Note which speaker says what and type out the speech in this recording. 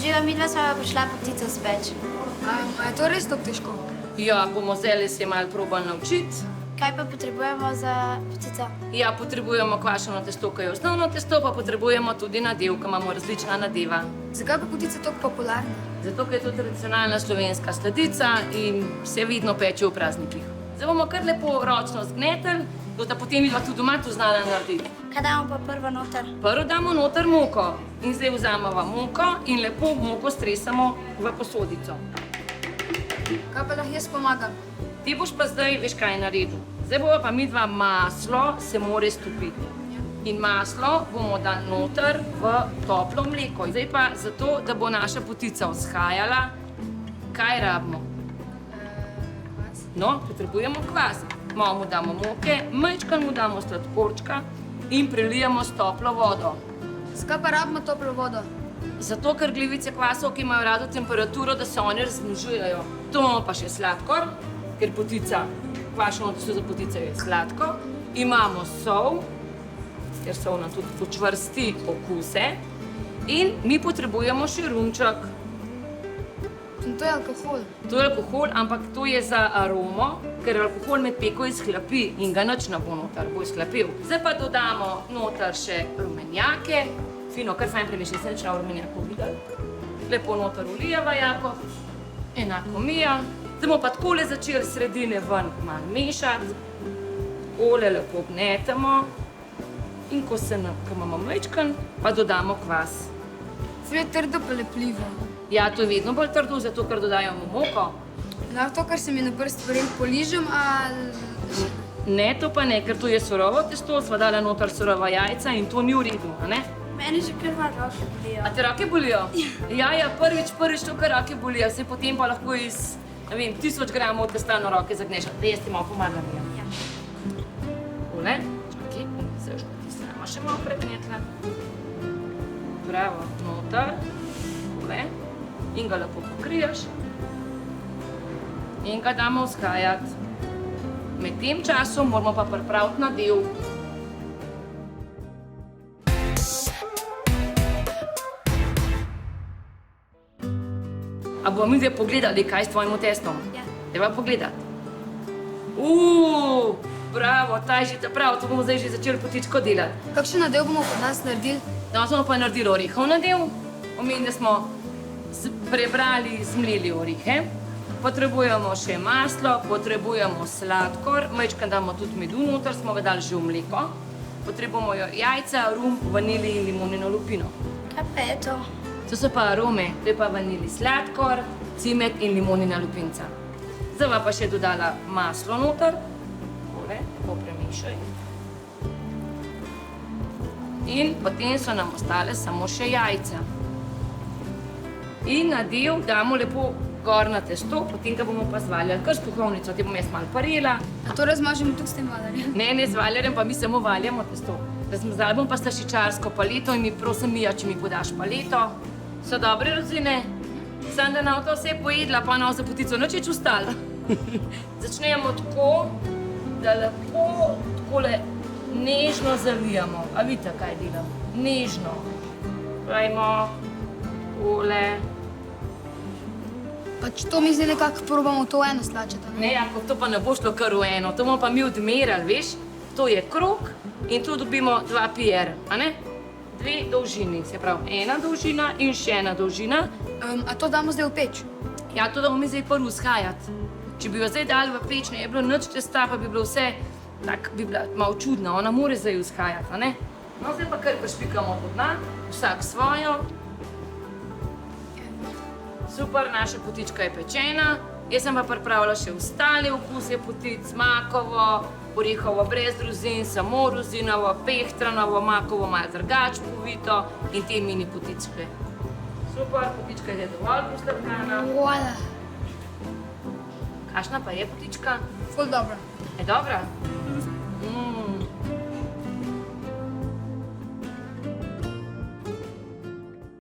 Speaker 1: Živa, midva sva prišla potico speč.
Speaker 2: A je to res tako težko?
Speaker 3: Ja, bomo zdaj se malo probali naučiti.
Speaker 1: Kaj pa potrebujemo za potico?
Speaker 3: Ja, potrebujemo kvašeno testo, ki je osnovno testo, pa potrebujemo tudi nadev, ki imamo različna nadeva.
Speaker 2: Zakaj pa potica tako popularna?
Speaker 3: Zato, ker je to tradicionalna slovenska sladica in se vidno peče v praznikih. Zdaj bomo kar lepo ročno zgnetli, da potem vidva tudi doma to znala narediti.
Speaker 1: Kaj damo pa prvo noter?
Speaker 3: Prvo damo noter moko in zdaj vzamemo moko in lepo moko stresamo v posodico.
Speaker 2: Kaj pa lahko jaz pomagam?
Speaker 3: Ti boš pa zdaj, veš kaj naredil. Zdaj bova pa midva maslo se more stopiti. In maslo bomo dali noter v toplo mleko. Zdaj pa zato, da bo naša potica vzhajala, kaj rabimo? No, potrebujemo kvas. Malo mu damo moke, majčkano mu damo sladkorčka in prelijemo s toplo vodo.
Speaker 2: Zakaj pa rabimo toplo vodo?
Speaker 3: Zato, ker glivice kvasov, ki imajo rado temperaturo, da se oni razmnožujejo. Tu imamo pa še sladkor, ker potica, kvašeno testo za potice je sladko. Imamo sol, ker sol nam tudi počvrsti okuse. In mi potrebujemo še rumček.
Speaker 2: In to je alkohol.
Speaker 3: To je alkohol, ampak to je za aromo, ker alkohol med peko izhlapi in ga nič ne bo noter, bo izhlapil. Zdaj pa dodamo noter še rumenjake. Fino, kar fajn premešati, se neč na rumenjaku videli. Lepo noter ulijeva jako, enako mija. Zdaj bomo pa takole začeli sredine ven malo mešati. Ole lepo gnetemo. In ko imamo majčken, pa dodamo kvas.
Speaker 2: Sve je trdo pa lepljivo.
Speaker 3: Ja, to je vedno bolj trdo, zato ker dodajamo moko.
Speaker 2: Lahko to, kar se mi na prst vrem, poližem ali...
Speaker 3: Ne, to pa ne, ker to je surovo testo, sva dala noter surova jajca in to ni v redu, a ne?
Speaker 1: Meni že kar malo roke bolijo.
Speaker 3: A te roke bolijo? Ja, prvič to, kar roke bolijo, se potem pa lahko iz, ne vem, 1000 gramov testa na roke zagneš, da jaz ti malo pomagam.
Speaker 1: Ja.
Speaker 3: Tole, čakaj, se još ti sama še malo pregnetla. Bravo, noter, tole, in ga lepo pokriješ. In ga damo vzhajati. Med tem časom moramo pa pripraviti nadev. A bomo mi zdaj pogledali, kaj s tvojim testom?
Speaker 1: Ja.
Speaker 3: Dajva pogledati. Bravo, ta je že prav, to bomo zdaj že začeli potičko delati.
Speaker 2: Kakšen nadev bomo pri nas naredili?
Speaker 3: Danes bomo pa naredili orehov nadev. Omenili, da smo prebrali, zmleli orehe. Potrebujemo še maslo, potrebujemo sladkor, majčkeno damo tudi medu noter, smo ga dali že v mleko. Potrebujemo jajca, rum, vanilij in limonino lupino.
Speaker 1: Kaj pa je to?
Speaker 3: To so pa arome, to je pa vanilij sladkor, cimet in limonina lupinca. Zdaj pa še dodala maslo noter, takole, lepo premešaj. In potem so nam ostale samo še jajca. In nadev damo lepo gor na testo, potem ga bomo pa zvaljali kar s kuhovnico, te bom jaz malo parila.
Speaker 2: A to razmažemo tudi s tem valjarjem?
Speaker 3: Ne, z valjarjem, pa mi samo valjamo testo. Razmazali bom pa slaščičarsko paleto in mi prosim, Mija, če mi podaš paleto. So dobre rozine? Samo da nam to vse pojedla, pa nam za potico nič več ostalo. Začnemo tako, da lepo takole nežno zavijamo. A vidite, kaj delam? Nežno. Pravimo takole.
Speaker 2: Pač to mi zdaj nekako probamo to eno slačati, ne?
Speaker 3: Ne, ako to pa ne bo šlo kar v eno, to bomo pa mi odmerali, veš? To je krog in tu dobimo 2 PR, a ne? 2 dolžini, se pravi ena dolžina in še ena dolžina.
Speaker 2: A to damo zdaj v peč?
Speaker 3: Ja, to damo mi zdaj prvo vzhajati. Če bi jo zdaj dali v peč, ne bi bilo nič testa, pa bi bilo vse, tak bi bila malo čudna, ona mora zdaj vzhajati, a ne? No, zdaj pa kar prišpikamo do dna, vsak svojo. Super, naša potička je pečena. Jaz sem pa pripravila še ostale okuse potic, makovo, orehovo brez rozin, samo rozinovo, pehtranovo, makovo malo drugače povito in te mini potičke. Super, potička je dovolj posladkana.
Speaker 2: Voila.
Speaker 3: Kakšna pa je potička?
Speaker 2: Ful dobro.
Speaker 3: Je dobra?